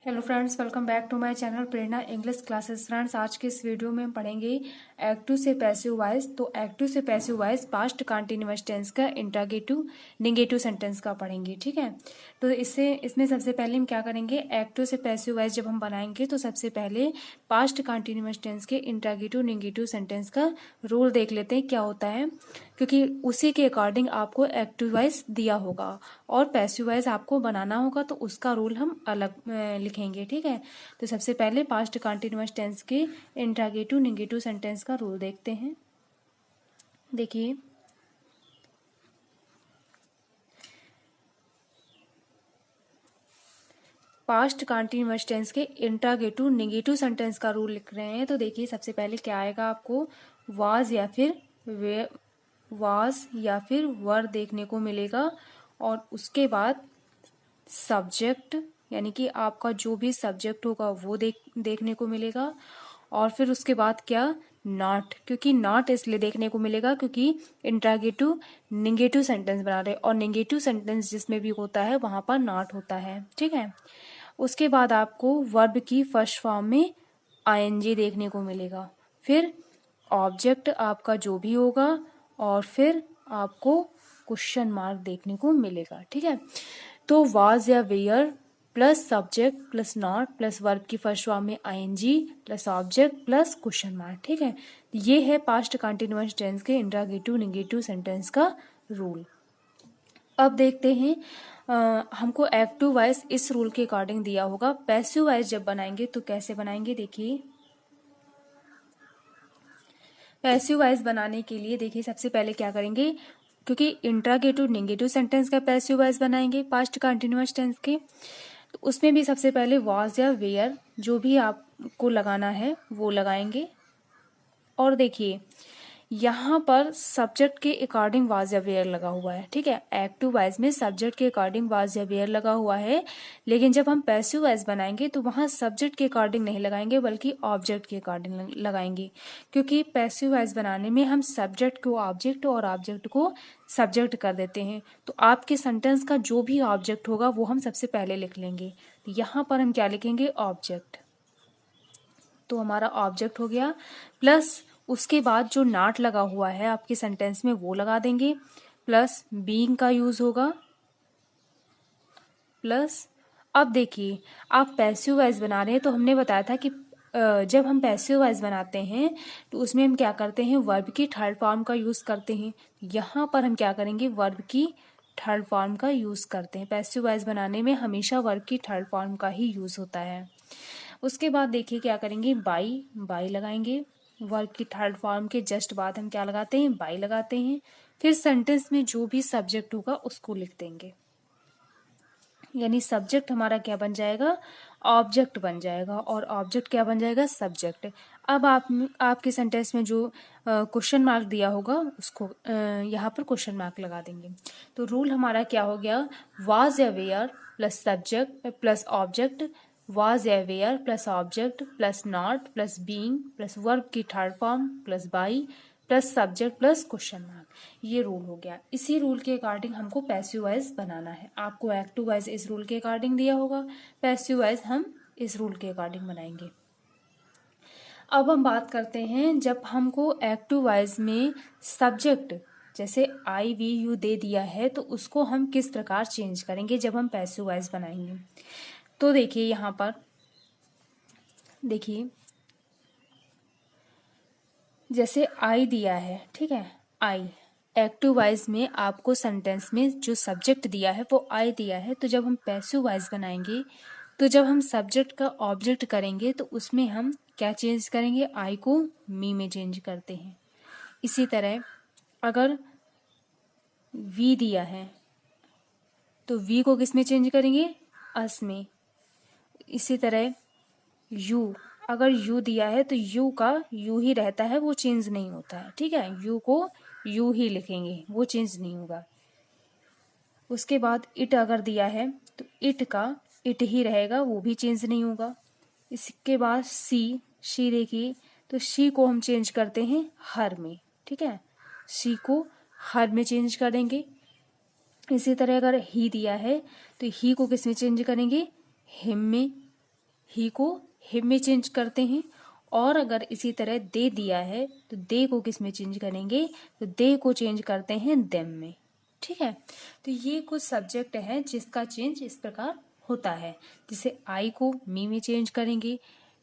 Hello friends, welcome back to my channel Prerna English classes. Friends, आज के इस video में हम पढ़ेंगे एक्टिव से पैसिव वॉइस। तो एक्टिव से passive voice past continuous tense का इंट्रोगेटिव नेगेटिव सेंटेंस का पढ़ेंगे। ठीक है, तो इसमें सबसे पहले हम क्या करेंगे, एक्टिव से पैसिव वॉइस जब हम बनाएंगे तो सबसे पहले पास्ट कंटीन्यूअस टेंस के इंट्रोगेटिव नेगेटिव सेंटेंस का रूल देख लेते हैं क्या होता है, क्योंकि उसी के अकॉर्डिंग आपको एक्टिव वॉइस दिया होगा और पैसिव वॉइस आपको बनाना होगा, तो उसका रूल हम अलग लिखेंगे। ठीक है, तो सबसे पहले पास्ट कंटीन्यूअस टेंस के इंट्रोगेटिव नेगेटिव सेंटेंस का रूल देखते हैं। देखिए, पास्ट कंटीन्यूअस टेंस के इंट्रोगेटिव नेगेटिव सेंटेंस का रूल लिख रहे हैं। तो देखिए, सबसे पहले क्या आएगा, आपको वाज या फिर वर देखने को मिलेगा और उसके बाद सब्जेक्ट, यानी कि आपका जो भी सब्जेक्ट होगा वो देखने को मिलेगा। और फिर उसके बाद क्या, नॉट, क्योंकि नॉट इसलिए देखने को मिलेगा क्योंकि इंट्रोगेटिव नेगेटिव सेंटेंस बना रहे, और नेगेटिव सेंटेंस जिसमें भी होता है वहां पर नॉट होता है। ठीक है, उसके बाद आपको वर्ब की फर्स्ट फॉर्म में आईएनजी देखने को मिलेगा, फिर ऑब्जेक्ट आपका जो भी होगा, और फिर आपको क्वेश्चन मार्क देखने को मिलेगा। ठीक है, तो वाज या were plus subject plus not plus verb की फर्स्ट फॉर्म में ING plus object plus question mark. ठीक है, ये है पास्ट कंटीन्यूअस टेंस के इंट्रोगेटिव नेगेटिव सेंटेंस का रूल। अब देखते हैं, हमको एक्टिव वॉइस इस रूल के अकॉर्डिंग दिया होगा। पैसिव वॉइस जब बनाएंगे तो कैसे बनाएंगे, देखिए पैसिव वॉइस बनाने के लिए देखिए सबसे पहले क्या करेंगे, क्योंकि इंट्रोगेटिव नेगेटिव सेंटेंस का पैसिव वॉइस बनाएंगे पास्ट कंटीन्यूअस टेंस के, तो उसमें भी सबसे पहले वाज या वेयर जो भी आपको लगाना है वो लगाएंगे। और देखिए, यहाँ पर सब्जेक्ट के अकॉर्डिंग वाज या वेयर लगा हुआ है। ठीक है, एक्टिव वॉइस में सब्जेक्ट के अकॉर्डिंग वाज या वेयर लगा हुआ है, लेकिन जब हम पैसिव वॉइस बनाएंगे तो वहाँ सब्जेक्ट के अकॉर्डिंग नहीं लगाएंगे बल्कि ऑब्जेक्ट के अकॉर्डिंग लगाएंगे, क्योंकि पैसिव वॉइस बनाने में हम सब्जेक्ट को ऑब्जेक्ट और ऑब्जेक्ट को सब्जेक्ट कर देते हैं। तो आपके सेंटेंस का जो भी ऑब्जेक्ट होगा वो हम सबसे पहले लिख लेंगे। तो यहाँ पर हम क्या लिखेंगे, ऑब्जेक्ट, तो हमारा ऑब्जेक्ट हो गया, प्लस उसके बाद जो नॉट लगा हुआ है आपके सेंटेंस में वो लगा देंगे, प्लस बीइंग का यूज होगा, प्लस अब देखिए आप पैसिव वॉइस बना रहे हैं तो हमने बताया था कि जब हम पैसिव वॉइस बनाते हैं तो उसमें हम क्या करते हैं, वर्ब की थर्ड फॉर्म का यूज करते हैं। यहाँ पर हम क्या करेंगे, वर्ब की थर्ड फॉर्म का यूज करते हैं। पैसिव वॉइस बनाने में हमेशा वर्ब की थर्ड फॉर्म का ही यूज होता है। उसके बाद देखिए क्या करेंगे, बाई लगाएंगे, वर्ब की थर्ड फॉर्म के जस्ट बाद हम क्या लगाते हैं, बाई लगाते हैं। फिर सेंटेंस में जो भी सब्जेक्ट होगा उसको लिख देंगे, यानी सब्जेक्ट हमारा क्या बन जाएगा, ऑब्जेक्ट बन जाएगा, और ऑब्जेक्ट क्या बन जाएगा, सब्जेक्ट। अब आपके सेंटेंस में जो क्वेश्चन मार्क दिया होगा उसको यहाँ पर क्वेश्चन मार्क लगा देंगे। तो रूल हमारा क्या हो गया, वाज या were plus subject plus object, was या were plus object plus not plus being plus verb की third form plus by plus subject plus question mark, ये रूल हो गया। इसी रूल के अकॉर्डिंग हमको पैसिव वॉइस बनाना है। आपको एक्टिव वॉइस इस रूल के अकॉर्डिंग दिया होगा, पैसिव वॉइस हम इस रूल के अकॉर्डिंग बनाएंगे। अब हम बात करते हैं, जब हमको एक्टिव वॉइस में सब्जेक्ट जैसे आई वी यू दे दिया है तो उसको हम किस प्रकार चेंज करेंगे जब हम पैसिव वॉइस बनाएंगे। तो देखिए, यहाँ पर देखिए जैसे आई दिया है, ठीक है, आई एक्टिव वॉइस में आपको सेंटेंस में जो सब्जेक्ट दिया है वो आई दिया है, तो जब हम पैसिव वॉइस बनाएंगे तो जब हम सब्जेक्ट का ऑब्जेक्ट करेंगे तो उसमें हम क्या चेंज करेंगे, आई को मी में चेंज करते हैं। इसी तरह अगर वी दिया है तो वी को किस में चेंज करेंगे, अस में। इसी तरह यू, अगर यू दिया है तो यू का यू ही रहता है, वो चेंज नहीं होता है। ठीक है, यू को यू ही लिखेंगे, वो चेंज नहीं होगा। उसके बाद इट अगर दिया है तो इट का इट ही रहेगा, वो भी चेंज नहीं होगा। इसके बाद शी देखिए, तो शी को हम चेंज करते हैं हर में। ठीक है, शी को हर में चेंज करेंगे। इसी तरह अगर ही दिया है तो ही को किस में चेंज करेंगे, हिम में। ही को हिम में चेंज करते हैं। और अगर इसी तरह दे दिया है तो दे को किस में चेंज करेंगे, तो दे को चेंज करते हैं देम में। ठीक है, तो ये कुछ सब्जेक्ट है जिसका चेंज इस प्रकार होता है। जैसे आई को मी में चेंज करेंगे,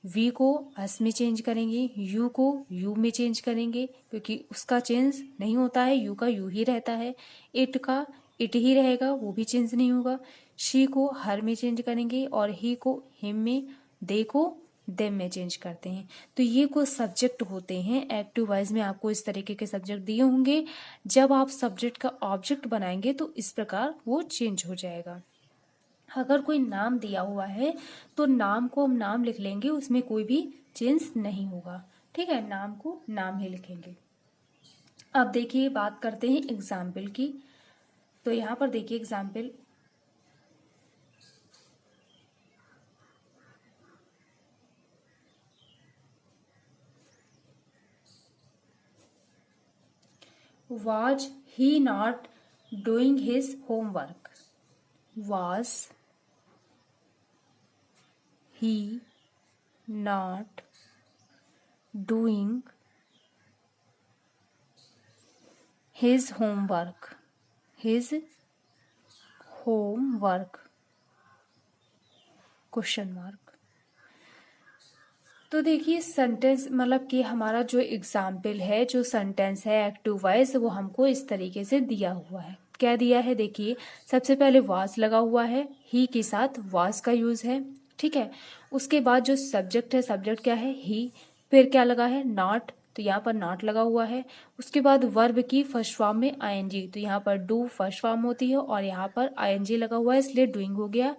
वी को अस में चेंज करेंगे, यू को यू में चेंज करेंगे क्योंकि उसका चेंज नहीं होता है, यू का यू ही रहता है। इट का इट ही रहेगा, वो भी चेंज नहीं होगा। शी को हर में चेंज करेंगे और ही को हिम में, दे को देम में चेंज करते हैं। तो ये कुछ सब्जेक्ट होते हैं। एक्टिव वॉइस में आपको इस तरीके के सब्जेक्ट दिए होंगे। जब आप सब्जेक्ट का ऑब्जेक्ट बनाएंगे तो इस प्रकार वो चेंज हो जाएगा। अगर कोई नाम दिया हुआ है तो नाम को हम नाम लिख लेंगे, उसमें कोई भी चेंज नहीं होगा। ठीक है, नाम को नाम ही लिखेंगे। अब देखिए बात करते हैं एग्जाम्पल की। तो यहाँ पर देखिए example, was he not doing his homework? Was he not doing his homework? His homework? Question mark. तो देखिए सेंटेंस मतलब कि हमारा जो एग्जाम्पल है, जो सेंटेंस है एक्टिव वॉइस, वो हमको इस तरीके से दिया हुआ है। क्या दिया है देखिए, सबसे पहले वाज लगा हुआ है, ही के साथ वाज का यूज है। ठीक है, उसके बाद जो सब्जेक्ट है, सब्जेक्ट क्या है, ही। फिर क्या लगा है, नॉट, तो यहाँ पर नॉट लगा हुआ है। उसके बाद वर्ब की फर्स्ट फॉर्म में आईएनजी, तो यहाँ पर डू फर्स्ट फॉर्म होती है और यहाँ पर आईएनजी लगा हुआ है, इसलिए डूइंग हो गया।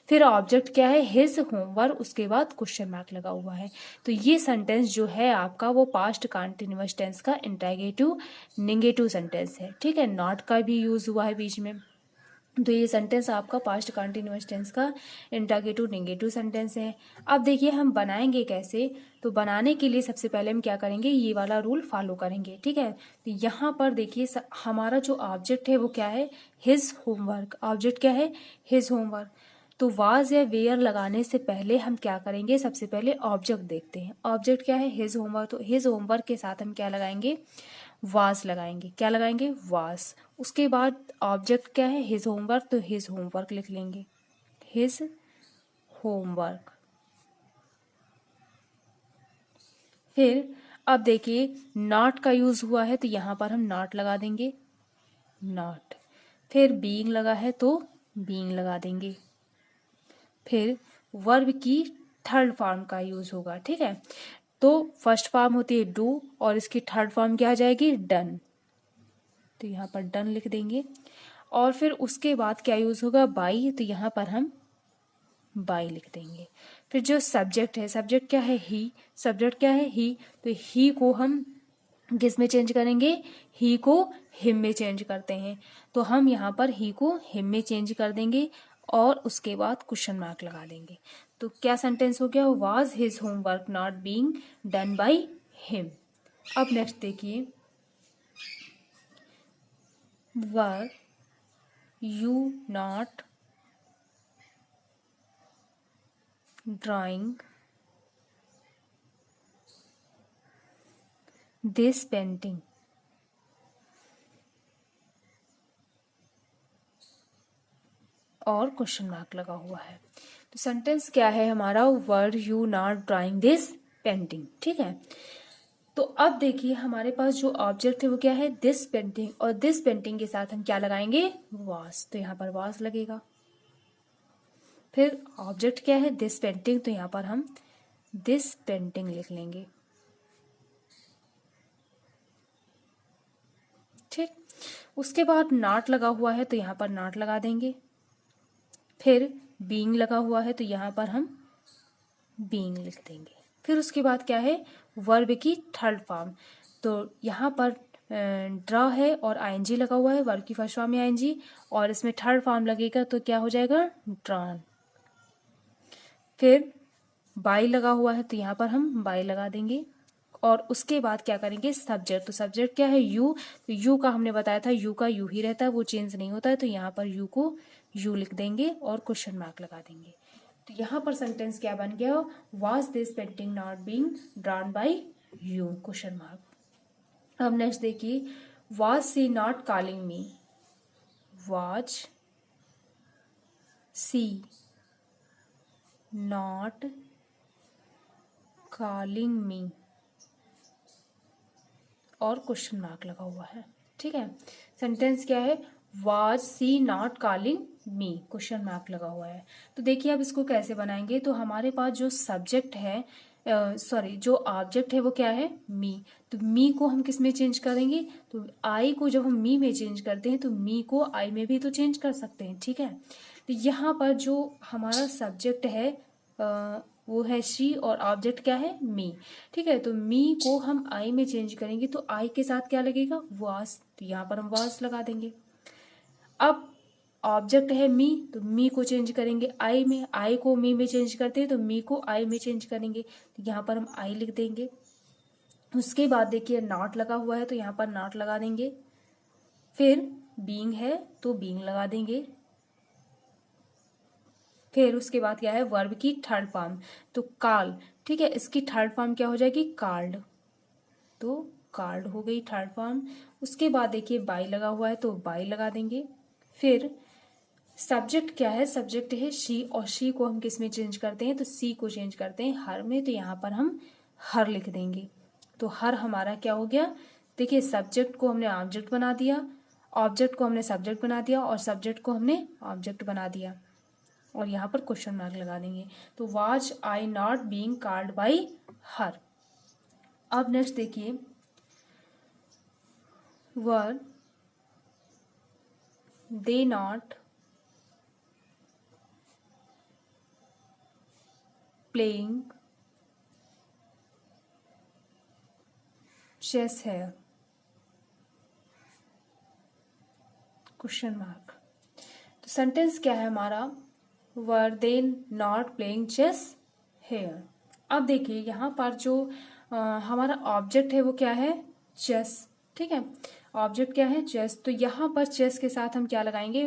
फिर ऑब्जेक्ट क्या है, हिज होमवर्क, उसके बाद क्वेश्चन मार्क लगा हुआ है। तो ये सेंटेंस जो है आपका वो पास्ट कंटिन्यूअस टेंस का इंट्रोगेटिव नेगेटिव सेंटेंस है। ठीक है, नॉट का भी यूज हुआ है बीच में। तो ये सेंटेंस आपका पास्ट कंटिन्यूअस टेंस का इंट्रोगेटिव नेगेटिव सेंटेंस है। अब देखिए हम बनाएंगे कैसे। तो बनाने के लिए सबसे पहले हम क्या करेंगे, ये वाला रूल फॉलो करेंगे। ठीक है, तो यहाँ पर देखिए हमारा जो ऑब्जेक्ट है वो क्या है, हिज होमवर्क। ऑब्जेक्ट क्या है, हिज होमवर्क। तो वाज या वेयर लगाने से पहले हम क्या करेंगे, सबसे पहले ऑब्जेक्ट देखते हैं। ऑब्जेक्ट क्या है, हिज होमवर्क। तो हिज होमवर्क के साथ हम क्या लगाएंगे, वाज लगाएंगे। क्या लगाएंगे, वाज। उसके बाद ऑब्जेक्ट क्या है, हिज होमवर्क, तो हिज होमवर्क लिख लेंगे, हिज होमवर्क। फिर अब देखिए नॉट का यूज हुआ है तो यहाँ पर हम नॉट लगा देंगे, नॉट। फिर बीइंग लगा है तो बीइंग लगा देंगे। फिर वर्ब की थर्ड फॉर्म का यूज होगा। ठीक है, तो फर्स्ट फॉर्म होती है डू और इसकी थर्ड फॉर्म क्या आ जाएगी, डन। तो यहाँ पर डन लिख देंगे। और फिर उसके बाद क्या यूज होगा, बाई, तो यहाँ पर हम बाई लिख देंगे। फिर जो सब्जेक्ट है, सब्जेक्ट क्या है, ही। सब्जेक्ट क्या है, ही, तो ही को हम किस में चेंज करेंगे, ही को हिम में चेंज करते हैं। तो हम यहाँ पर ही को हिम में चेंज कर देंगे और उसके बाद क्वेश्चन मार्क लगा देंगे। तो क्या सेंटेंस हो गया, was his homework not being done by him. अब नेक्स्ट देखिए, were you not drawing this painting. और क्वेश्चन मार्क लगा हुआ है। तो सेंटेंस क्या है हमारा, were you not drawing this painting. ठीक है, तो अब देखिए हमारे पास जो ऑब्जेक्ट है वो क्या है, दिस पेंटिंग। और दिस पेंटिंग के साथ हम क्या लगाएंगे, वास, तो यहाँ पर वास लगेगा। फिर ऑब्जेक्ट क्या है, दिस पेंटिंग, तो यहाँ पर हम दिस पेंटिंग लिख लेंगे। ठीक, उसके बाद नॉट लगा हुआ है तो यहाँ पर नॉट लगा देंगे। फिर बीइंग लगा हुआ है तो यहाँ पर हम बीइंग लिख देंगे। फिर उसके बाद क्या है, वर्ब की थर्ड फॉर्म। तो यहाँ पर ड्रा है और आईएनजी लगा हुआ है, वर्ब की फर्स्ट फॉर्म में आईएनजी और इसमें थर्ड फॉर्म लगेगा तो क्या हो जाएगा, ड्रॉन। फिर बाई लगा हुआ है तो यहाँ पर हम बाई लगा देंगे और उसके बाद क्या करेंगे, सब्जेक्ट। तो सब्जेक्ट क्या है, यू। तो यू का हमने बताया था यू का यू ही रहता है, वो चेंज नहीं होता है। तो यहाँ पर यू को यू लिख देंगे और क्वेश्चन मार्क लगा देंगे। तो यहाँ पर सेंटेंस क्या बन गया, was this painting not being drawn by you, question mark. अब नेक्स्ट देखिए, was she not calling me, was she not calling me और क्वेश्चन मार्क लगा हुआ है, ठीक है। सेंटेंस क्या है, was she not calling me, question mark लगा हुआ है। तो देखिए अब इसको कैसे बनाएंगे, तो हमारे पास जो सब्जेक्ट है जो ऑब्जेक्ट है वो क्या है, मी। तो मी को हम किस में चेंज करेंगे, तो आई को जब हम मी में चेंज करते हैं तो मी को आई में भी तो चेंज कर सकते हैं, ठीक है। तो यहाँ पर जो हमारा सब्जेक्ट है वो है शी और ऑब्जेक्ट क्या है, मी, ठीक है। तो मी को हम आई में चेंज करेंगे तो आई के साथ क्या लगेगा, वाज, तो यहाँ पर हम वाज लगा देंगे। अब ऑब्जेक्ट है मी, तो मी को चेंज करेंगे आई में, आई को मी में चेंज करते हैं तो मी को आई में चेंज करेंगे, तो यहाँ पर हम आई लिख देंगे। उसके बाद देखिए नॉट लगा हुआ है तो यहाँ पर नॉट लगा देंगे। फिर बीइंग है तो बीइंग लगा देंगे। फिर उसके बाद क्या है, वर्ब की थर्ड फॉर्म, तो कॉल, ठीक है, इसकी थर्ड फॉर्म क्या हो जाएगी, कॉल्ड, तो कॉल्ड हो गई थर्ड फॉर्म। उसके बाद देखिए बाई लगा हुआ है तो बाई लगा देंगे। फिर सब्जेक्ट क्या है, सब्जेक्ट है शी और शी को हम किस में चेंज करते हैं, तो सी को चेंज करते हैं हर में, तो यहाँ पर हम हर लिख देंगे। तो हर हमारा क्या हो गया, देखिए सब्जेक्ट को हमने ऑब्जेक्ट बना दिया, ऑब्जेक्ट को हमने सब्जेक्ट बना दिया और सब्जेक्ट को हमने ऑब्जेक्ट बना दिया और यहाँ पर क्वेश्चन मार्क लगा देंगे। तो was I not being called by her. अब नेक्स्ट देखिए, were they not playing chess है, क्वेश्चन मार्क। तो सेंटेंस क्या है हमारा, were they not playing chess here. अब देखिए यहाँ पर जो हमारा ऑब्जेक्ट है वो क्या है, चेस, ठीक है, ऑब्जेक्ट क्या है, चेस। तो यहाँ पर चेस के साथ हम क्या लगाएंगे,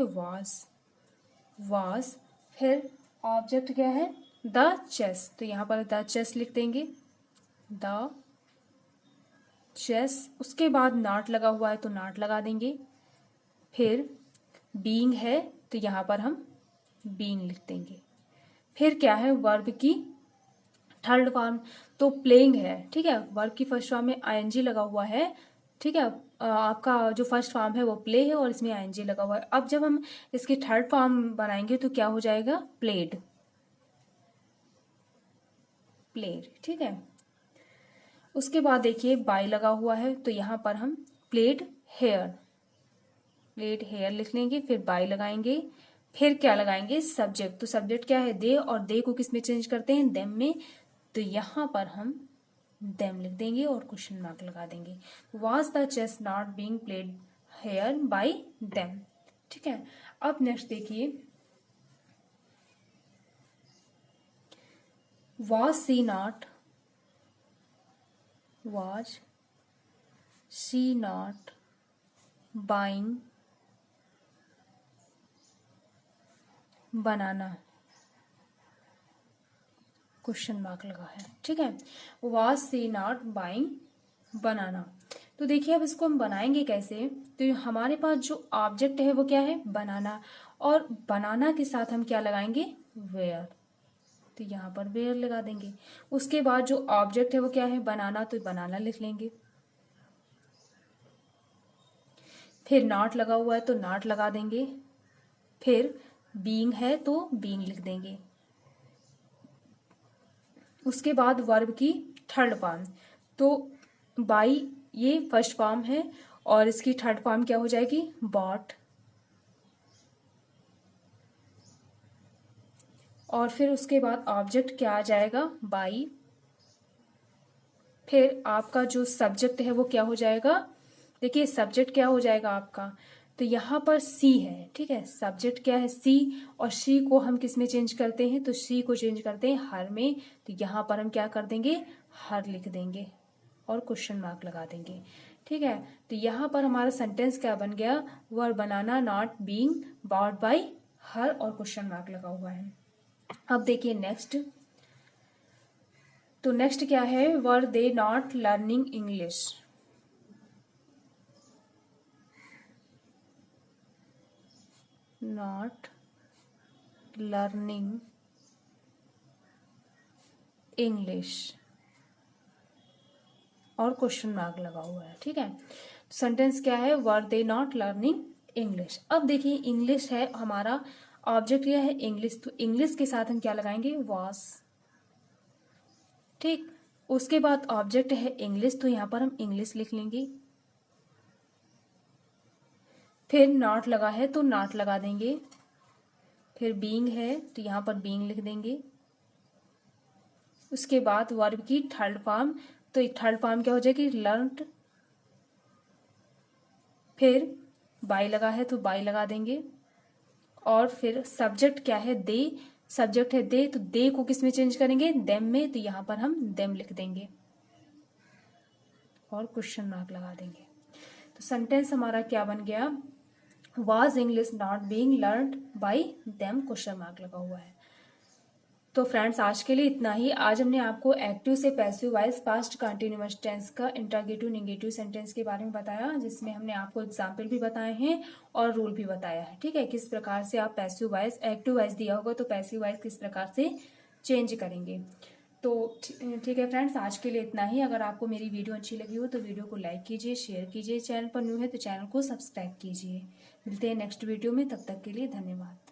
वाज। फिर ऑब्जेक्ट क्या है, द चेस, तो यहाँ पर द चेस लिख देंगे, द चेस। उसके बाद नॉट लगा हुआ है तो नॉट लगा देंगे। फिर बीइंग है तो यहाँ पर हम बीइंग लिख देंगे। फिर क्या है, वर्ब की थर्ड फॉर्म, तो प्लेइंग है, ठीक है, वर्ब की फर्स्ट फॉर्म में आईएनजी लगा हुआ है, ठीक है। आपका जो फर्स्ट फॉर्म है वो प्ले है और इसमें आईएनजी लगा हुआ है। अब जब हम इसकी थर्ड फॉर्म बनाएंगे तो क्या हो जाएगा, प्लेड, प्लेड, ठीक है। उसके बाद देखिए बाई लगा हुआ है तो यहाँ पर हम प्लेड हेयर, प्लेड हेयर लिख लेंगे। फिर बाई लगाएंगे। फिर क्या लगाएंगे, सब्जेक्ट, तो सब्जेक्ट क्या है, दे, और दे को किस में चेंज करते हैं, देम में, तो यहाँ पर हम देम लिख देंगे और क्वेश्चन मार्क लगा देंगे। Was the chess not being played here by them, ठीक है। अब नेक्स्ट देखिए, was she not buying banana, question mark लगा है, ठीक है। was she not buying banana। तो देखिए अब इसको हम बनाएंगे कैसे, तो हमारे पास जो ऑब्जेक्ट है वो क्या है, बनाना, और बनाना के साथ हम क्या लगाएंगे, वेयर, तो यहाँ पर वेयर लगा देंगे। उसके बाद जो ऑब्जेक्ट है वो क्या है, बनाना, तो बनाना लिख लेंगे। फिर नॉट लगा हुआ है तो नॉट लगा देंगे। फिर बीइंग है तो बीइंग लिख देंगे। उसके बाद वर्ब की थर्ड फॉर्म, तो बाई ये फर्स्ट फॉर्म है और इसकी थर्ड फॉर्म क्या हो जाएगी, बॉट, और फिर उसके बाद ऑब्जेक्ट क्या आ जाएगा, बाई। फिर आपका जो सब्जेक्ट है वो क्या हो जाएगा, देखिए सब्जेक्ट क्या हो जाएगा आपका, तो यहाँ पर सी है, ठीक है, सब्जेक्ट क्या है, सी, और सी को हम किस में चेंज करते हैं, तो सी को चेंज करते हैं हर में, तो यहाँ पर हम क्या कर देंगे, हर लिख देंगे और क्वेश्चन मार्क लगा देंगे, ठीक है। तो यहाँ पर हमारा सेंटेंस क्या बन गया, were banana not being bought by her और क्वेश्चन मार्क लगा हुआ है। अब देखिए नेक्स्ट, तो नेक्स्ट क्या है, were they not learning English. Not learning English और क्वेश्चन मार्क लगा हुआ है, ठीक है। तो सेंटेंस क्या है, were they not learning English. अब देखिए इंग्लिश है हमारा, ऑब्जेक्ट यह है इंग्लिश, तो इंग्लिश के साथ हम क्या लगाएंगे, वॉस, ठीक। उसके बाद ऑब्जेक्ट है इंग्लिश, तो यहाँ पर हम इंग्लिश लिख लेंगे। फिर नॉट लगा है तो नॉट लगा देंगे। फिर बीइंग है तो यहाँ पर बीइंग लिख देंगे। उसके बाद वर्ब की थर्ड फॉर्म, तो थर्ड फॉर्म क्या हो जाएगी, लर्नड। फिर बाय लगा है तो बाय लगा देंगे। और फिर सब्जेक्ट क्या है, दे, सब्जेक्ट है दे, तो दे को किस में चेंज करेंगे, देम में, तो यहाँ पर हम देम लिख देंगे और क्वेश्चन मार्क लगा देंगे। तो सेंटेंस हमारा क्या बन गया, was English not being learned bye them, question mark लगा हुआ है। तो फ्रेंड्स आज के लिए इतना ही। आज हमने आपको एक्टिव से passive voice past continuous tense का इंटरोगेटिव नेगेटिव सेंटेंस के बारे में बताया, जिसमें हमने आपको एग्जाम्पल भी बताए हैं और रूल भी बताया है, ठीक है। किस प्रकार से आप पैसिव वॉइस, एक्टिव वॉइस दिया होगा तो पैसिव वॉइस किस प्रकार से चेंज करेंगे। तो ठीक है फ्रेंड्स, आज के लिए इतना ही। अगर आपको मेरी वीडियो अच्छी लगी हो तो वीडियो को लाइक कीजिए, शेयर कीजिए, चैनल पर न्यू है तो चैनल को सब्सक्राइब कीजिए। मिलते हैं नेक्स्ट वीडियो में, तब तक के लिए धन्यवाद।